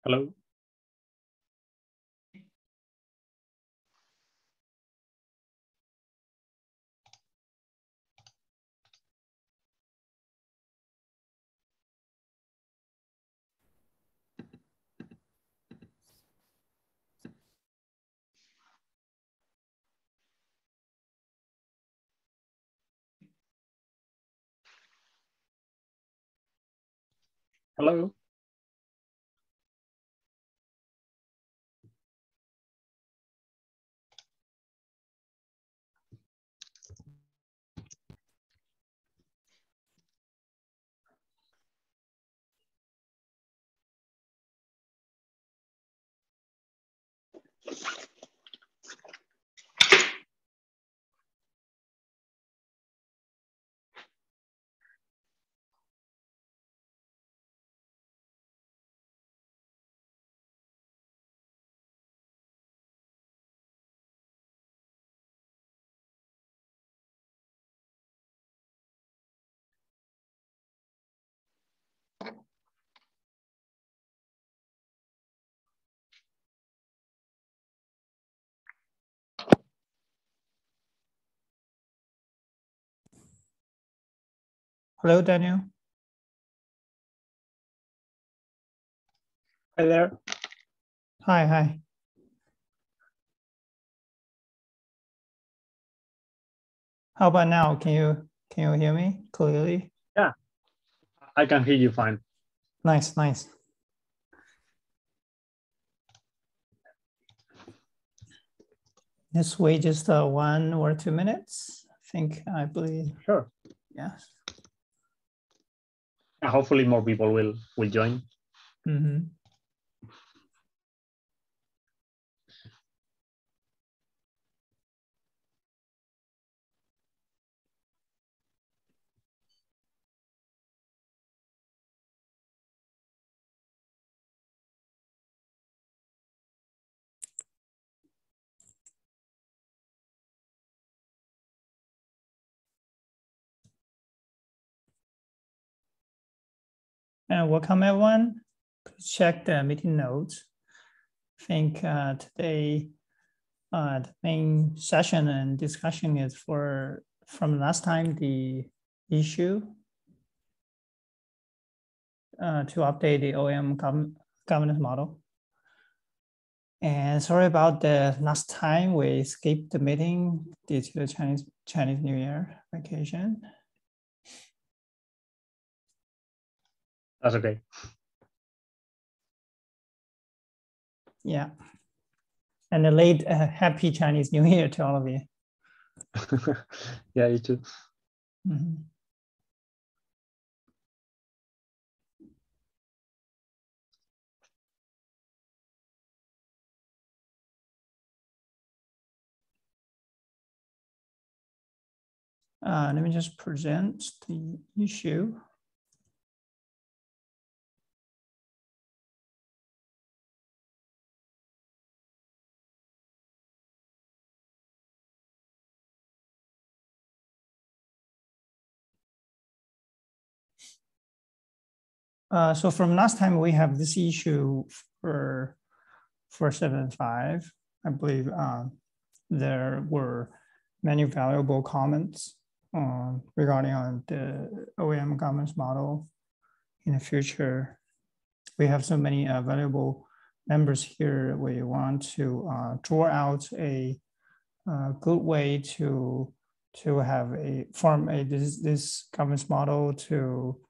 Hello. Hello. Hello, Daniel. Hi there. Hi. How about now? Can you hear me clearly? Yeah, I can hear you fine. Nice. Let's wait just 1 or 2 minutes. I believe. Sure. Yes. Hopefully more people will join. Mm-hmm. And welcome everyone. Please check the meeting notes. I think today the main session and discussion is from last time the issue to update the OAM governance model. And sorry about the last time we skipped the meeting due to the Chinese New Year vacation. That's okay. Yeah. And a late happy Chinese New Year to all of you. Yeah, you too. Mm-hmm. Let me just present the issue. So from last time, we have this issue for 7.5. I believe there were many valuable comments regarding on the OAM governance model in the future. We have so many valuable members here. We want to draw out a good way to have this governance model to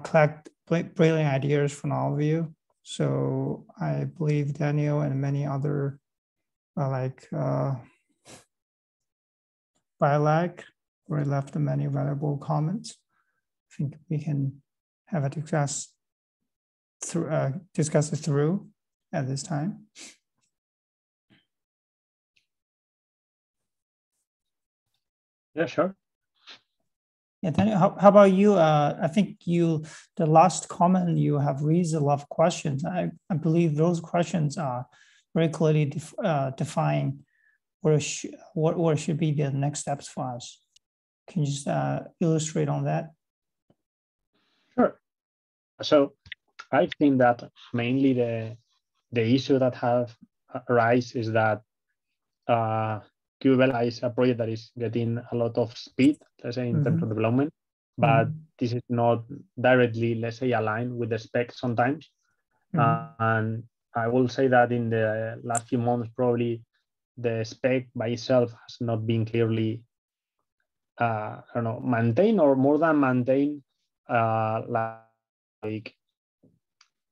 collect brilliant ideas from all of you. So I believe Daniel and many other Bilag where left many valuable comments. I think we can have a discuss it through at this time. Yeah, sure. Yeah, Daniel, how about you? I think the last comment, you have raised a lot of questions. I believe those questions are very clearly define what should be the next steps for us. Can you just illustrate on that? Sure. So I think that mainly the issue that have arise is that KubeVela is a project that is getting a lot of speed, let's say, in terms of development, but this is not directly, let's say, aligned with the spec sometimes. And I will say that in the last few months, probably the spec by itself has not been clearly, I don't know, maintained or more than maintained, like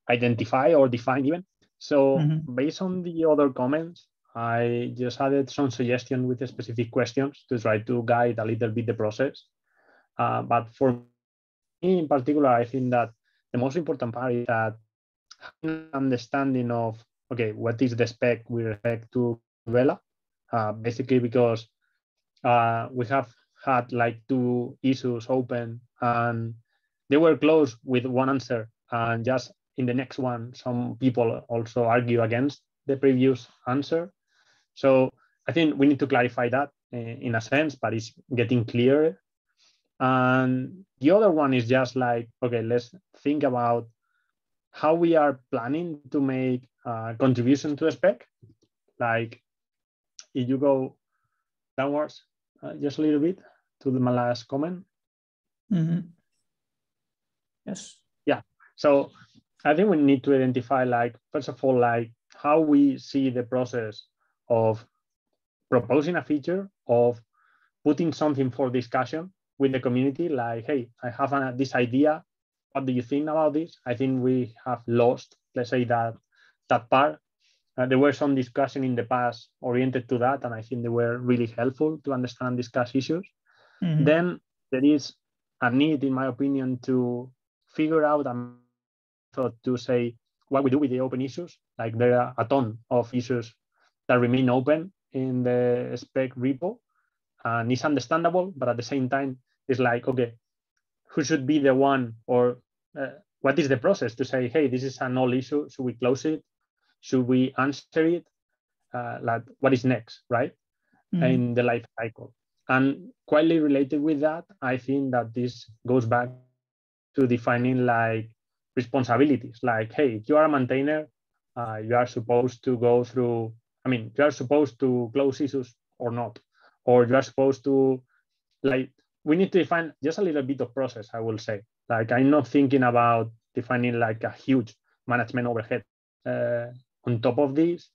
identify or define even. So based on the other comments, I just added some suggestions with specific questions to try to guide a little bit the process. But for me in particular, I think that the most important part is that having an understanding of, okay, what is the spec with respect to KubeVela, basically because we have had like 2 issues open and they were closed with one answer, and just in the next one, some people also argue against the previous answer. So I think we need to clarify that in a sense, but it's getting clearer. And the other one is just like, okay, let's think about how we are planning to make a contribution to a spec. Like if you go downwards just a little bit to my last comment. Yes. Yeah. So I think we need to identify, like, first of all, like how we see the process of proposing a feature, of putting something for discussion with the community, like, hey, I have this idea. What do you think about this? I think we have lost, let's say, that part. There were some discussion in the past oriented to that, and I think they were really helpful to understand and discuss issues. Then there is a need, in my opinion, to figure out a method to say what we do with the open issues. Like there are a ton of issues that remain open in the spec repo, and it's understandable, but at the same time, it's like, okay, who should be the one, or what is the process to say, hey, this is a null issue, should we close it? Should we answer it? Like what is next, right? In the life cycle. And quietly related with that, I think that this goes back to defining like responsibilities. Like, hey, if you are a maintainer, you are supposed to go through, I mean, you are supposed to close issues or not, or you are supposed to, like, we need to define just a little bit of process, I will say. Like, I'm not thinking about defining like a huge management overhead on top of this.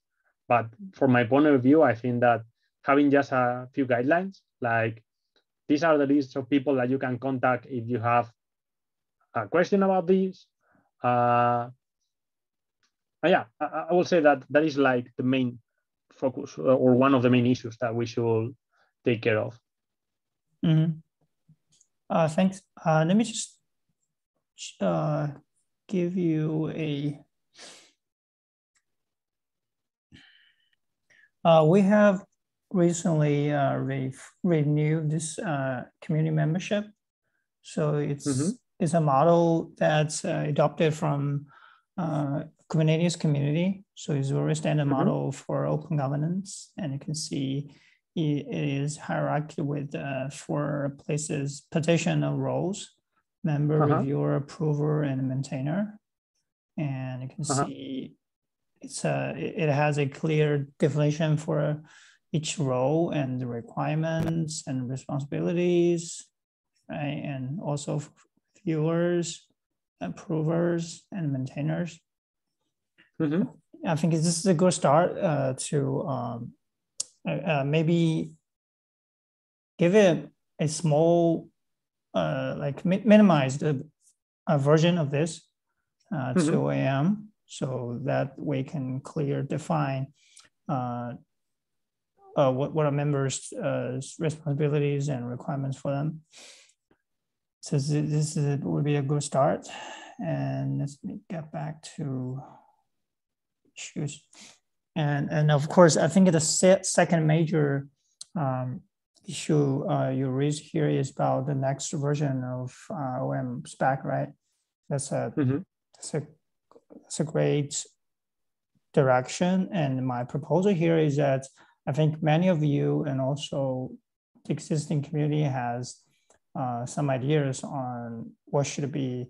But from my point of view, I think that having just a few guidelines, like these are the lists of people that you can contact if you have a question about this. Yeah, I will say that that is like the main focus or one of the main issues that we should take care of. Thanks. Let me just give you a. We have recently renewed this community membership. So it's a model that's adopted from Kubernetes community. So it's a very standard model for open governance. And you can see it is hierarchy with 4 places, positional roles, member, reviewer, approver, and maintainer. And you can see it has a clear definition for each role and the requirements and responsibilities, right? And also viewers, approvers, and maintainers. I think this is a good start to maybe give it a small, like minimized version of this to OAM, so that we can define what are members' responsibilities and requirements for them. So this would be a good start. And let's get back to issues. And of course, I think the second major issue you raised here is about the next version of OAM spec, right? That's a great direction. And my proposal here is that I think many of you and also the existing community has some ideas on what should be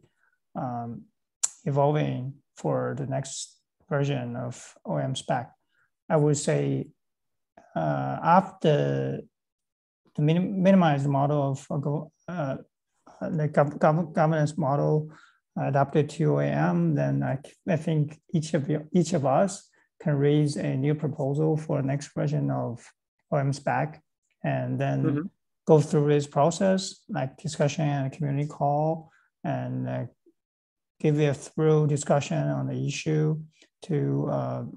evolving for the next version of OAM spec. I would say after the minimized model of the governance model adapted to OAM, then I think each of us can raise a new proposal for the next version of OAM spec, and then go through this process, like discussion and community call, and give a thorough discussion on the issue to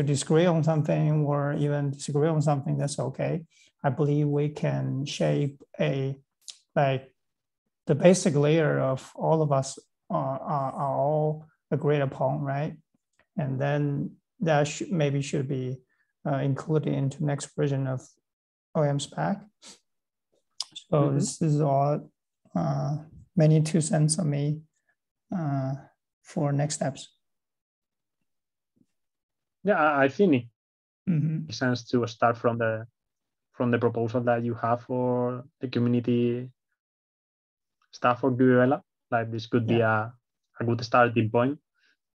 disagree on something or even disagree on something. That's okay. I believe we can shape the basic layer of all of us are all agreed upon, right? And then that should be included into next version of OAM spec. So this is all many 2 cents of me for next steps. Yeah, I think it makes sense to start from the proposal that you have for the community stuff for KubeVela. Like this could be a good starting point.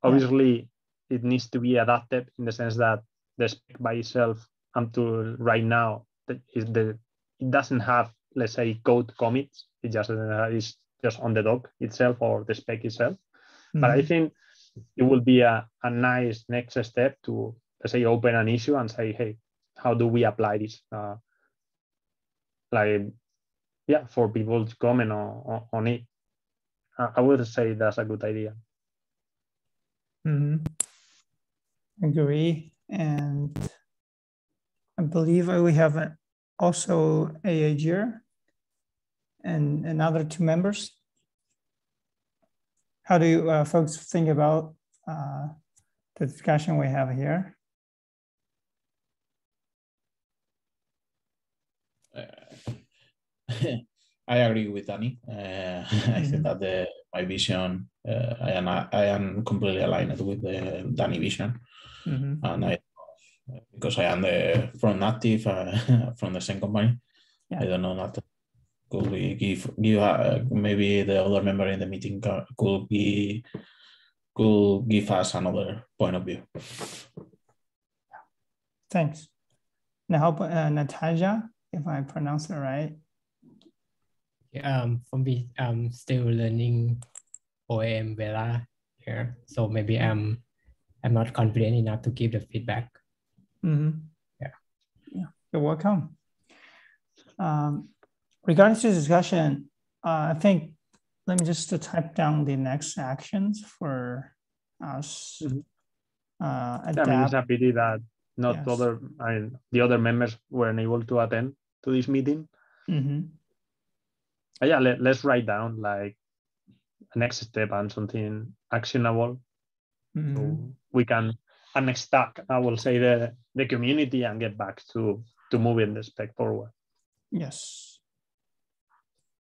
Obviously, it needs to be adapted in the sense that the spec by itself until right now it doesn't have, let's say, code commits. It just is just on the doc itself or the spec itself. But I think it will be a nice next step to, let's say, open an issue and say, hey, how do we apply this? For people to comment on it. I would say that's a good idea. Agree. And I believe we have also AAGR and another 2 members. How do you folks think about the discussion we have here? I agree with Danny. I think that my vision, I am completely aligned with the Danny vision, and because I am the front active from the same company. I don't know that. Could we give maybe the other member in the meeting could give us another point of view. Thanks. Now, Natasha, if I pronounce it right. For me, I'm still learning OAM Vela here, so maybe I'm not confident enough to give the feedback. You're welcome. Regarding this discussion, I think let me just type down the next actions for us. I mean, it's a pity that not the other members weren't able to attend to this meeting. Yeah, let's write down like a next step and something actionable. So we can unstuck, I will say, the community and get back to moving the spec forward. Yes.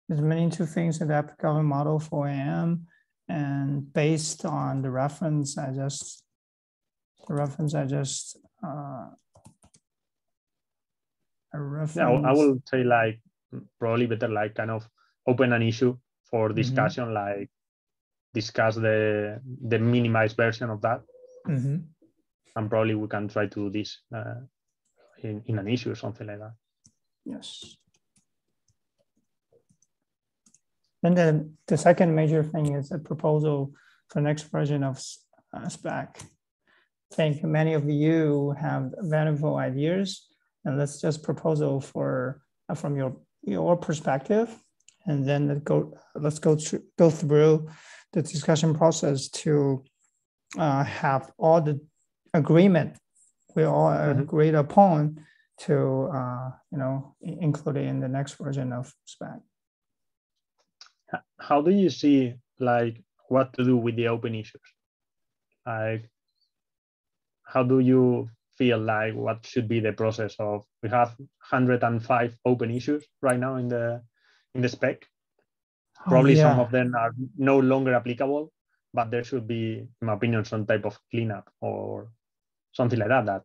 There's many 2 things, adapt government model for OAM, and based on the reference I just I will say like probably better like kind of open an issue for discussion, like discuss the minimized version of that, and probably we can try to do this in an issue or something like that. Yes. Then the second major thing is a proposal for next version of spec. I think many of you have valuable ideas, and let's just proposal from your perspective, and then let's go through the discussion process to have all the agreement we all agreed upon to include it in the next version of spec. How do you see like what to do with the open issues? Like, how do you feel like what should be the process of? We have 105 open issues right now in the spec. Probably some of them are no longer applicable, but there should be, in my opinion, some type of cleanup or something like that. That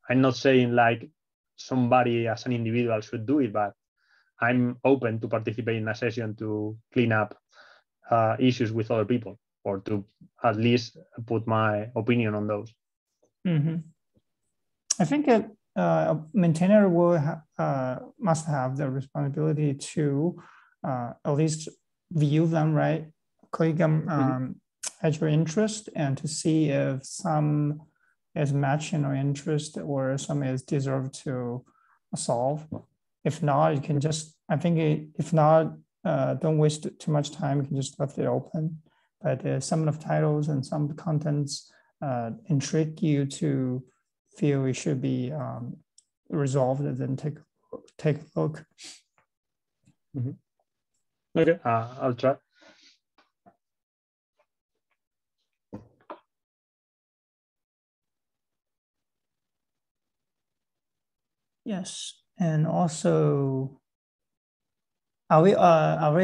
I'm not saying like somebody as an individual should do it, but I'm open to participate in a session to clean up issues with other people. or to at least put my opinion on those. I think a maintainer will must have the responsibility to at least view them, right? Click them at your interest and to see if some is matching your interest or some is deserved to solve. If not, you can just, I think if not, don't waste too much time. You can just left it open. But some of the titles and some of the contents intrigue you to feel it should be resolved, and then take a look. Okay, I'll try. Yes, and also, are we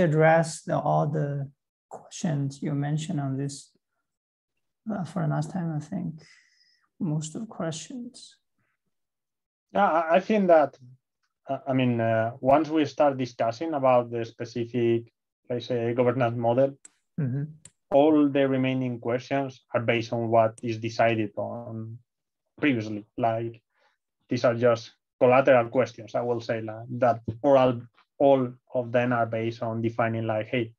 addressed all the questions you mentioned on this for last time? I think most of the questions. Yeah, I think that, I mean, once we start discussing about the specific, let's say, governance model, all the remaining questions are based on what is decided on previously. Like, these are just collateral questions, I will say, like, that all of them are based on defining, like, hey,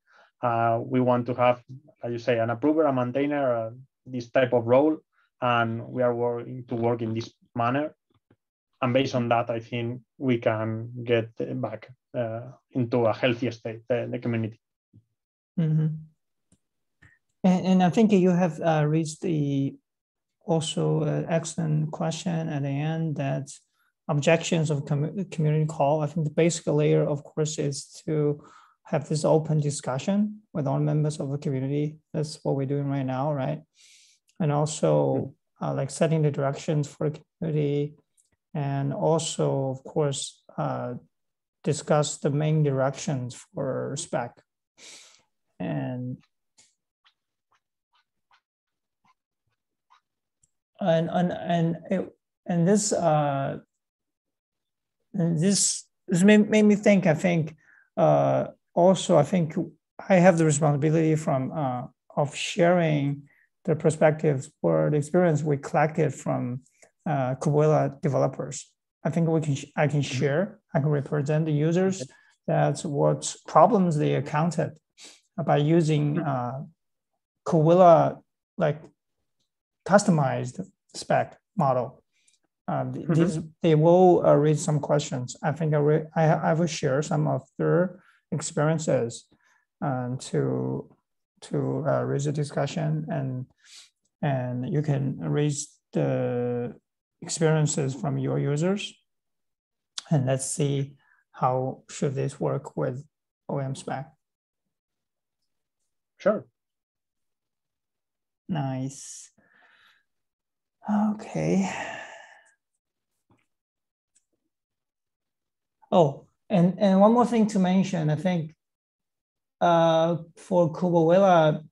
we want to have, as you say, an approver, a maintainer, this type of role, and we are working to work in this manner. And based on that, I think we can get back into a healthy state, the community. And I think you have reached the also excellent question at the end, that objections of community call. I think the basic layer, of course, is to have this open discussion with all members of the community. That's what we're doing right now, right? And also like setting the directions for the community, and also, of course, discuss the main directions for spec. And this made me think. I think also I think I have the responsibility of sharing the perspectives or the experience we collected from KubeVela developers. I think I can share. I can represent the users. That's what problems they encountered by using KubeVela, like customized spec model. They will raise some questions. I think I will share some of their experiences to raise a discussion, and you can raise the experiences from your users, and let's see how should this work with OAM spec. Sure. Nice. Okay. Oh, and one more thing to mention, I think for KubeVela,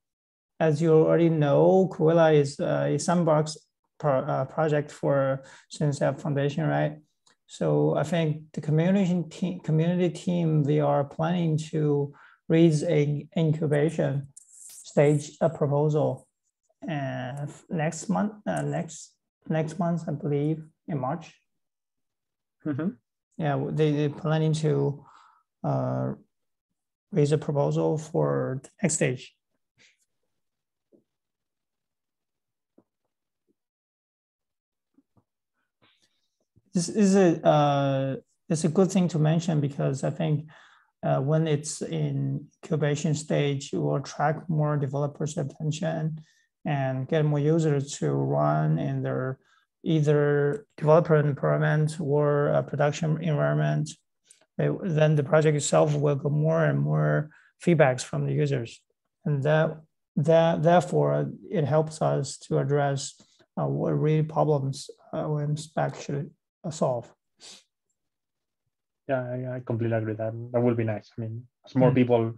as you already know, KubeVela is a sandbox project for SysApp Foundation, right? So I think the community team, they are planning to raise an incubation stage proposal next month, next month, I believe, in March. Yeah, they're planning to raise a proposal for the next stage. This is it's a good thing to mention, because I think when it's in incubation stage, it will attract more developers' attention and get more users to run in their either developer environment or a production environment. Then the project itself will get more and more feedbacks from the users, and therefore it helps us to address what really problems when spec should solve. Yeah, I completely agree. That will be nice. I mean, as more people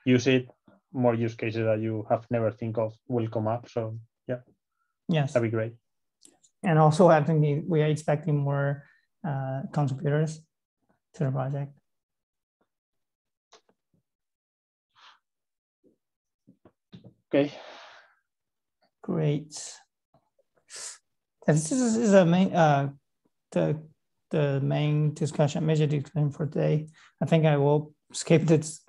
use it, more use cases that you have never think of will come up. So yeah, yes, that'd be great. And also, I think we are expecting more contributors to the project. Okay. Great. This is a main the main discussion, major discussion for today. I think I will skip this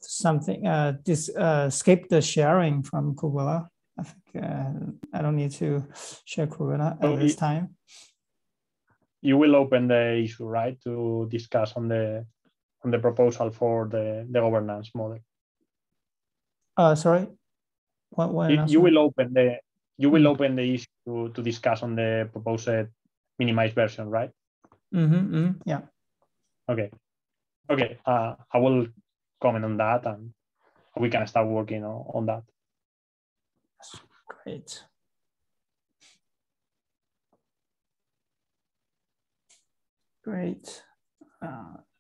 skip the sharing from KubeVela. I think I don't need to share KubeVela at this time. You will open the issue, right, to discuss on the proposal for the governance model. Sorry. What you will open the issue to discuss on the proposed minimized version, right? Yeah. Okay. I will comment on that, and we can start working on that. Great. Great.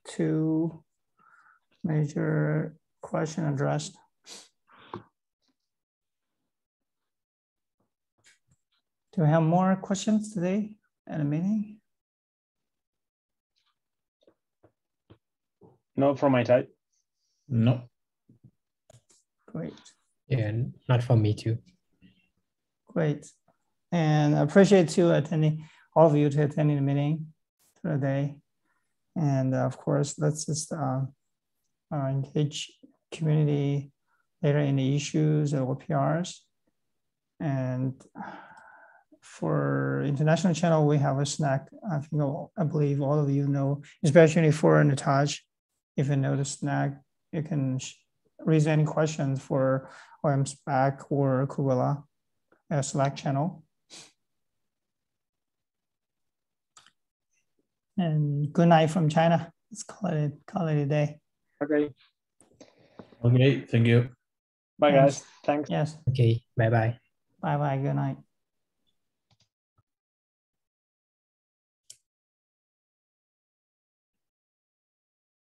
Two major questions addressed. Do we have more questions today at a meeting? No, from my side. No. Great. Yeah, not for me too. Great. And I appreciate all of you to attending the meeting today. And of course, let's just engage community later in the issues or PRs. And for international channel, we have a snack. I believe all of you know, especially for Nataj. If you know the snack, you can raise any questions for OAM Spec or KubeVela Slack channel. And good night from China. Let's call it a day. Okay. Okay, thank you. Bye, guys. Thanks. Yes. Okay, bye-bye. Bye-bye. Good night.